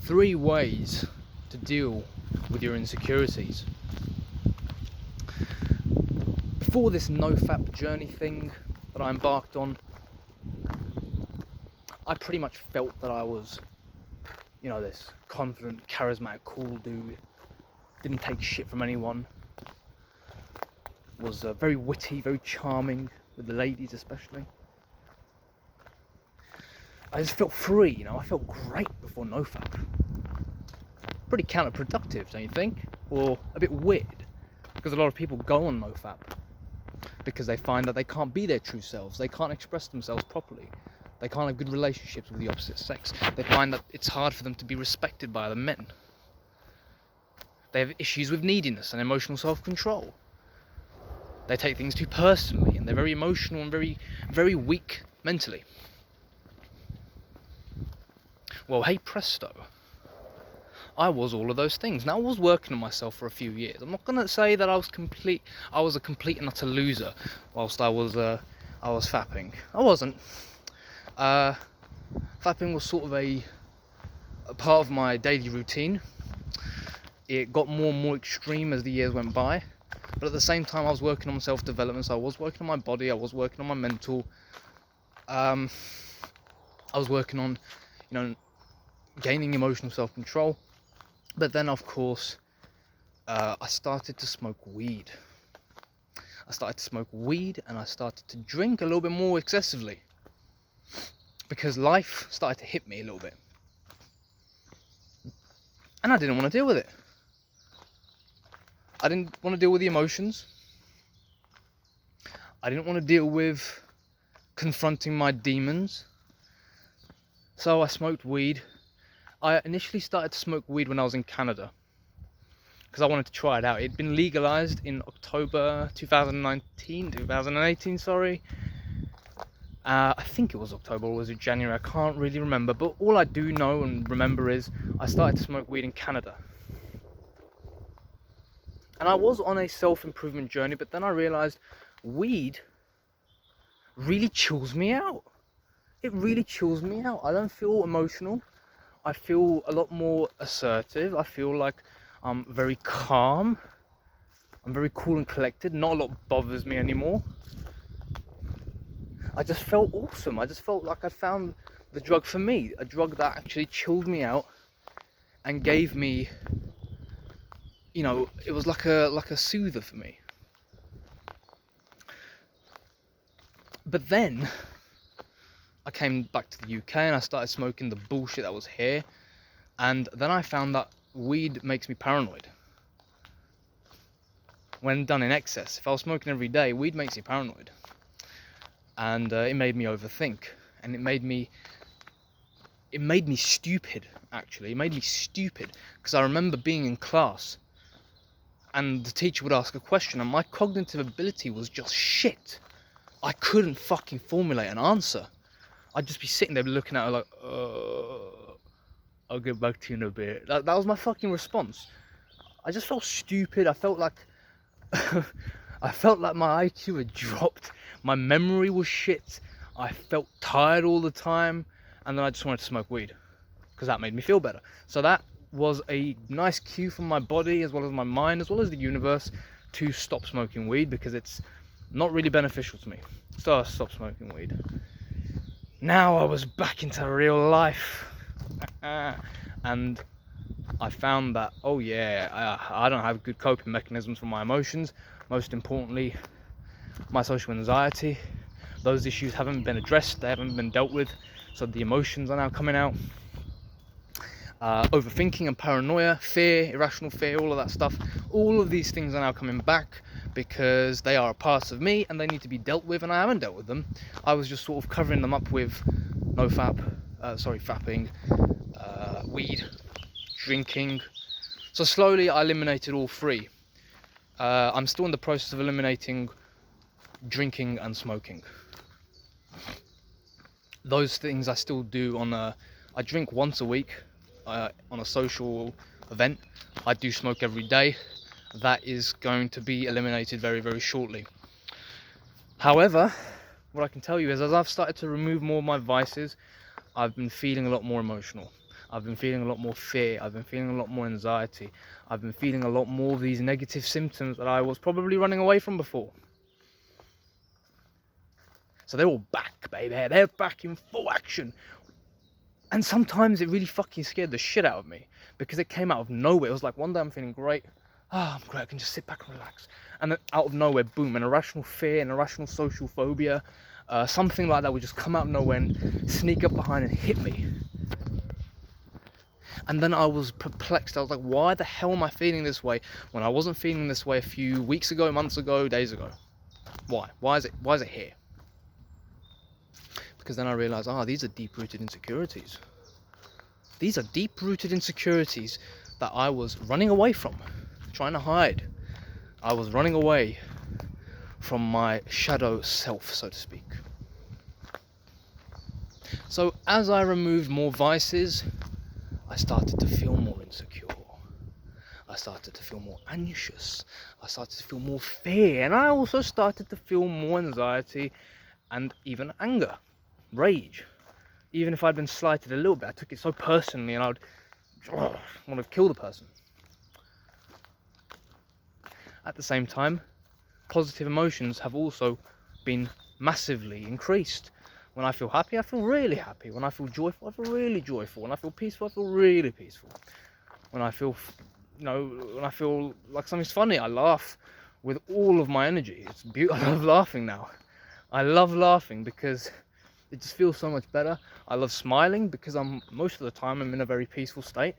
3 ways to deal with your insecurities. Before this no-fap journey thing that I embarked on, I pretty much felt that I was, this confident, charismatic, cool dude. Didn't take shit from anyone. Was very witty, very charming, with the ladies especially. I just felt free, I felt great before NoFap. Pretty counterproductive, don't you think? Or a bit weird, because a lot of people go on NoFap because they find that they can't be their true selves, they can't express themselves properly, they can't have good relationships with the opposite sex, they find that it's hard for them to be respected by other men. They have issues with neediness and emotional self-control. They take things too personally, and they're very emotional and very, very weak mentally. Well, hey presto, I was all of those things. Now, I was working on myself for a few years. I'm not going to say that I was a complete and utter loser whilst I was fapping. I wasn't. Fapping was sort of a part of my daily routine. It got more and more extreme as the years went by. But at the same time, I was working on self-development. So I was working on my body. I was working on my mental. I was working on, gaining emotional self-control. But then, of course, I started to smoke weed. And I started to drink a little bit more excessively. Because life started to hit me a little bit. And I didn't want to deal with it. I didn't want to deal with the emotions. I didn't want to deal with confronting my demons. So I smoked weed. I initially started to smoke weed when I was in Canada, because I wanted to try it out. It'd been legalized in October 2018, sorry. I think it was October, or was it January? I can't really remember. But all I do know and remember is I started to smoke weed in Canada. And I was on a self-improvement journey, but then I realized weed really chills me out. It really chills me out. I don't feel emotional. I feel a lot more assertive. I feel like I'm very calm. I'm very cool and collected. Not a lot bothers me anymore. I just felt awesome. I just felt like I found the drug for me. A drug that actually chilled me out and gave me, it was like a soother for me. But then I came back to the UK and I started smoking the bullshit that was here. And then I found that weed makes me paranoid. When done in excess. If I was smoking every day, weed makes me paranoid. And it made me overthink. And it made me stupid, actually. It made me stupid. Because I remember being in class and the teacher would ask a question and my cognitive ability was just shit. I couldn't fucking formulate an answer. I'd just be sitting there looking at her like, I'll get back to you in a bit. That was my fucking response. I just felt stupid. I felt like my IQ had dropped. My memory was shit. I felt tired all the time. And then I just wanted to smoke weed, because that made me feel better. So that was a nice cue from my body, as well as my mind, as well as the universe, to stop smoking weed, because it's not really beneficial to me. So I stopped smoking weed. Now I was back into real life. And I found that, I don't have good coping mechanisms for my emotions. Most importantly, my social anxiety. Those issues haven't been addressed, they haven't been dealt with. So the emotions are now coming out. Overthinking and paranoia, fear, irrational fear, all of that stuff. All of these things are now coming back because they are a part of me and they need to be dealt with, and I haven't dealt with them. I was just sort of covering them up with fapping, weed, drinking. So slowly I eliminated all 3. I'm still in the process of eliminating drinking and smoking. Those things I still do I drink once a week on a social event. I do smoke every day. That is going to be eliminated very, very shortly. However, what I can tell you is, as I've started to remove more of my vices, I've been feeling a lot more emotional. I've been feeling a lot more fear. I've been feeling a lot more anxiety. I've been feeling a lot more of these negative symptoms that I was probably running away from before. So they're all back, baby. They're back in full action. And sometimes it really fucking scared the shit out of me because it came out of nowhere. It was like one day I'm feeling great. I'm great. I can just sit back and relax. And then out of nowhere, boom, an irrational fear, an irrational social phobia, something like that would just come out of nowhere and sneak up behind and hit me. And then I was perplexed. I was like, why the hell am I feeling this way when I wasn't feeling this way a few weeks ago, months ago, days ago? Why? Why is it here? Because then I realized, these are deep-rooted insecurities. These are deep-rooted insecurities that I was running away from, trying to hide. I was running away from my shadow self, so to speak. So as I removed more vices, I started to feel more insecure. I started to feel more anxious. I started to feel more fear. And I also started to feel more anxiety and even anger, rage. Even if I'd been slighted a little bit, I took it so personally and I would want to kill the person. At the same time, positive emotions have also been massively increased. When I feel happy, I feel really happy. When I feel joyful, I feel really joyful. When I feel peaceful, I feel really peaceful. When I feel, when I feel like something's funny, I laugh with all of my energy. It's beautiful. I love laughing now. I love laughing because it just feels so much better. I love smiling because most of the time I'm in a very peaceful state.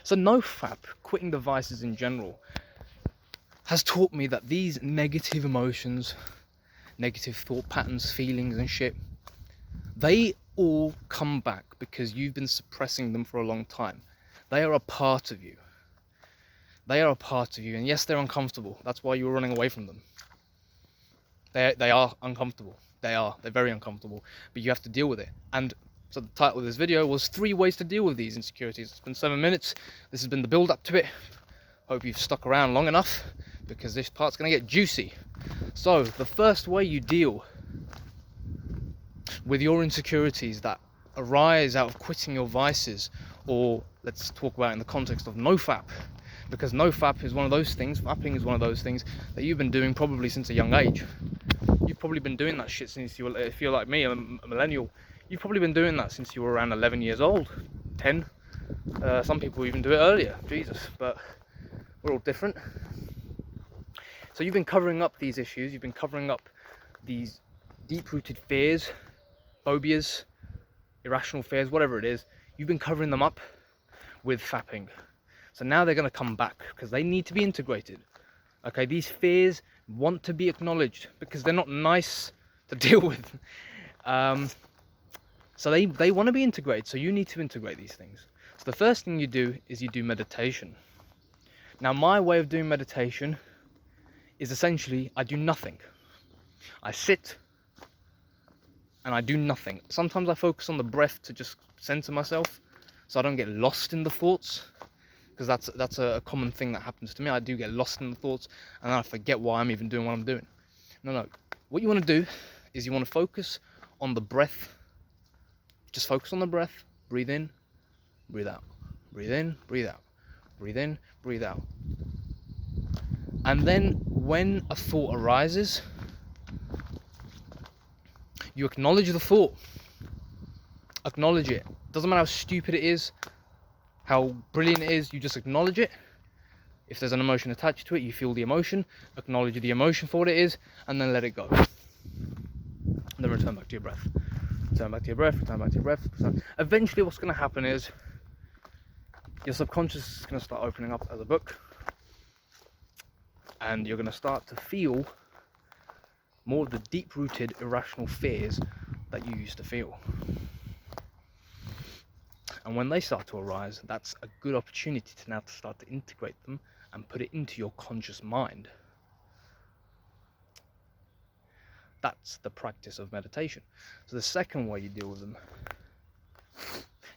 So NoFap, quitting the vices in general, has taught me that these negative emotions, negative thought patterns, feelings and shit, they all come back because you've been suppressing them for a long time. They are a part of you. They are a part of you, and yes, they're uncomfortable. That's why you're running away from them. They are uncomfortable. They're very uncomfortable, but you have to deal with it. And so the title of this video was 3 ways to deal with these insecurities. It's been 7 minutes. This has been the build up to it. Hope you've stuck around long enough because this part's gonna get juicy. So the first way you deal with your insecurities that arise out of quitting your vices, or let's talk about it in the context of NoFap, because NoFap is one of those things, fapping is one of those things that you've been doing probably since a young age. You've probably been doing that shit since you were, if you're like me, a millennial, you've probably been doing that since you were around 11 years old, 10. Some people even do it earlier, Jesus, but we're all different. So you've been covering up these issues, you've been covering up these deep-rooted fears, phobias, irrational fears, whatever it is, you've been covering them up with fapping. So now they're going to come back because they need to be integrated. Okay, these fears want to be acknowledged because they're not nice to deal with. So they want to be integrated, so you need to integrate these things. So the first thing you do is you do meditation. Now my way of doing meditation is essentially I do nothing. I sit and I do nothing. Sometimes I focus on the breath to just center myself so I don't get lost in the thoughts, because that's a common thing that happens to me. I do get lost in the thoughts and then I forget why I'm even doing what I'm doing. No. What you want to do is you want to focus on the breath. Just focus on the breath. Breathe in, breathe out. Breathe in, breathe out. Breathe in, breathe out. And then when a thought arises, you acknowledge the thought. Acknowledge it. Doesn't matter how stupid it is, how brilliant it is, you just acknowledge it. If there's an emotion attached to it, you feel the emotion, acknowledge the emotion for what it is, and then let it go. And then return back to your breath. Return back to your breath, return back to your breath. Eventually what's going to happen is your subconscious is going to start opening up as a book, and you're going to start to feel more of the deep-rooted irrational fears that you used to feel. And when they start to arise, that's a good opportunity to now start to integrate them and put it into your conscious mind. That's the practice of meditation. So the second way you deal with them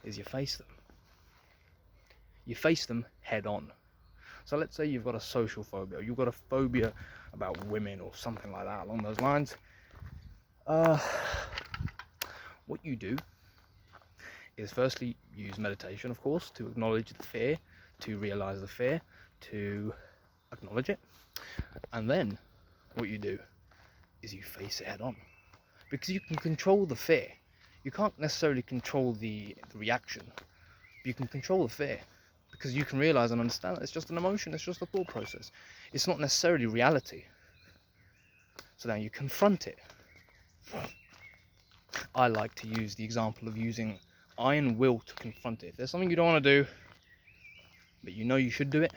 is you face them. You face them head on. So let's say you've got a social phobia, or you've got a phobia about women or something like that along those lines. What you do is firstly use meditation, of course, to acknowledge the fear, to realize the fear, to acknowledge it. And then what you do is you face it head on, because you can control the fear. You can't necessarily control the reaction, but you can control the fear, because you can realize and understand that it's just an emotion, it's just a thought process. It's not necessarily reality. So now you confront it. I like to use the example of using iron will to confront it. If there's something you don't want to do, but you know you should do it,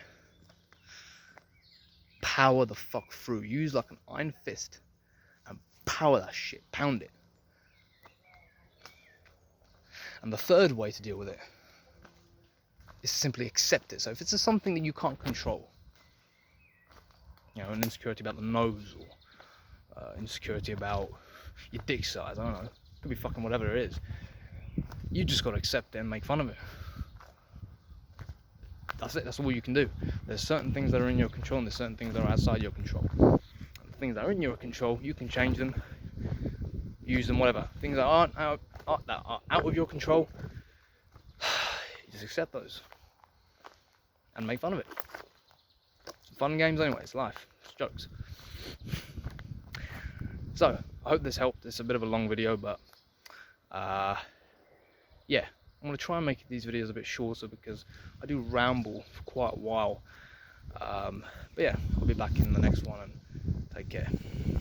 power the fuck through. Use like an iron fist and power that shit, pound it. And the third way to deal with it is simply accept it. So if it's something that you can't control, an insecurity about the nose, or insecurity about your dick size, I don't know, could be fucking whatever it is, you just got to accept it and make fun of it. That's it, that's all you can do. There's certain things that are in your control and there's certain things that are outside your control. And the things that are in your control, you can change them, use them, whatever. Things that are out of your control, you just accept those and make fun of it. It's fun games anyway, it's life, it's jokes. So, I hope this helped. It's a bit of a long video, but yeah, I'm going to try and make these videos a bit shorter because I do ramble for quite a while. But yeah, I'll be back in the next one, and take care.